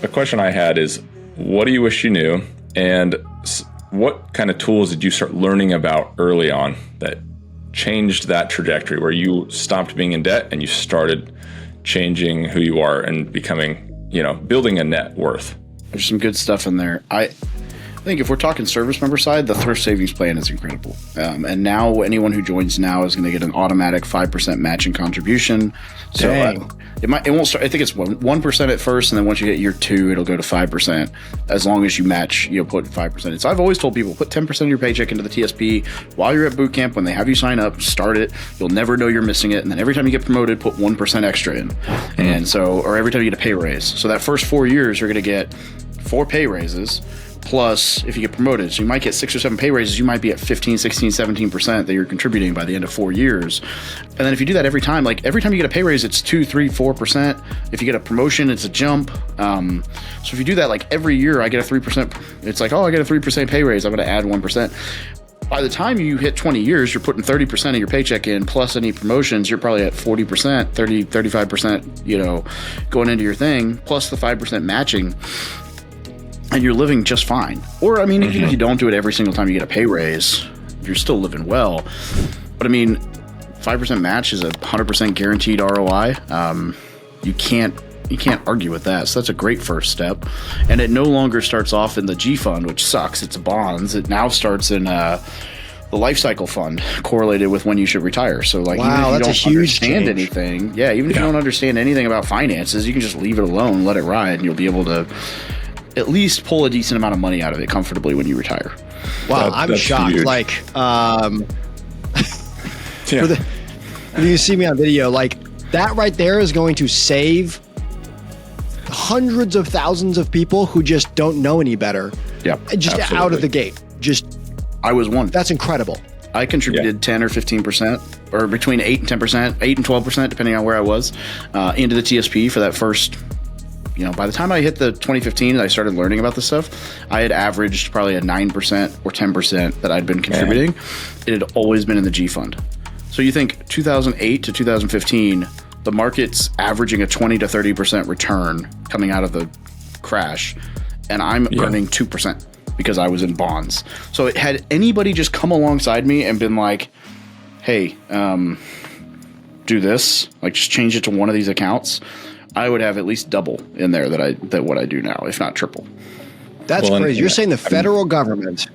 A question I had is, what do you wish you knew? And what kind of tools did you start learning about early on that changed that trajectory where you stopped being in debt and you started changing who you are and becoming, building a net worth? There's some good stuff in there. I think if we're talking service member side, the Thrift Savings Plan is incredible. And now anyone who joins now is going to get an automatic 5% matching contribution. So it won't start. I think it's 1% at first, and then once you hit year 2, it'll go to 5%. As long as you match, put 5% in. So I've always told people, put 10% of your paycheck into the TSP while you're at boot camp. When they have you sign up, start it. You'll never know you're missing it. And then every time you get promoted, put 1% extra in. And so, or every time you get a pay raise. So that first 4 years, you're going to get 4 pay raises. Plus, if you get promoted, so you might get 6 or 7 pay raises, you might be at 15, 16, 17% that you're contributing by the end of 4 years. And then if you do that every time, like every time you get a pay raise, it's 2, 3, 4%. If you get a promotion, it's a jump. So if you do that, like every year I get a 3%, it's like, oh, I get a 3% pay raise, I'm going to add 1%. By the time you hit 20 years, you're putting 30% of your paycheck in, plus any promotions, you're probably at 40%, 30, 35%, going into your thing, plus the 5% matching. And you're living just fine. Or, even if you don't do it every single time you get a pay raise, you're still living well. But 5% match is a 100% guaranteed ROI. You can't argue with that. So that's a great first step. And it no longer starts off in the G fund, which sucks. It's bonds. It now starts in the life cycle fund, correlated with when you should retire. So even if you don't understand anything, if you don't understand anything about finances, you can just leave it alone, let it ride, and you'll be able to at least pull a decent amount of money out of it comfortably when you retire. Wow, I'm shocked. Huge. If you see me on video, that right there is going to save hundreds of thousands of people who just don't know any better. Yeah, just absolutely. Out of the gate. I was one. That's incredible. I contributed 10 or 15%, or between 8 and 10%, 8 and 12%, depending on where I was, into the TSP for that first. By the time I hit the 2015 and I started learning about this stuff, I had averaged probably a 9% or 10% that I'd been contributing. It had always been in the G fund. So you think 2008 to 2015, the market's averaging a 20 to 30% return coming out of the crash, and I'm earning 2% because I was in bonds. So had anybody just come alongside me and been like, hey, do this, just change it to one of these accounts, I would have at least double in there that what I do now, if not triple. That's crazy. You're saying the federal government.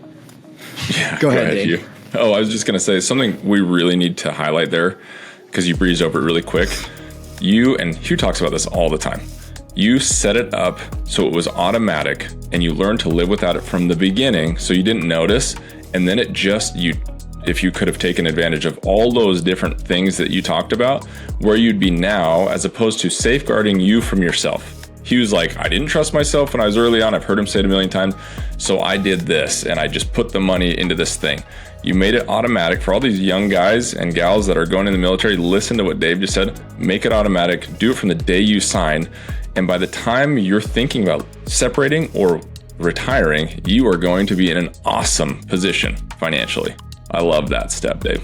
Yeah. Go ahead, Dave. I was just going to say something we really need to highlight there, because you breezed over it really quick. You, and Hugh talks about this all the time, you set it up so it was automatic, and you learned to live without it from the beginning, so you didn't notice, and then if you could have taken advantage of all those different things that you talked about, where you'd be now, as opposed to safeguarding you from yourself. He was like, I didn't trust myself when I was early on. I've heard him say it a million times. So I did this, and I just put the money into this thing. You made it automatic for all these young guys and gals that are going in the military. Listen to what Dave just said. Make it automatic. Do it from the day you sign. And by the time you're thinking about separating or retiring, you are going to be in an awesome position financially. I love that step, Dave.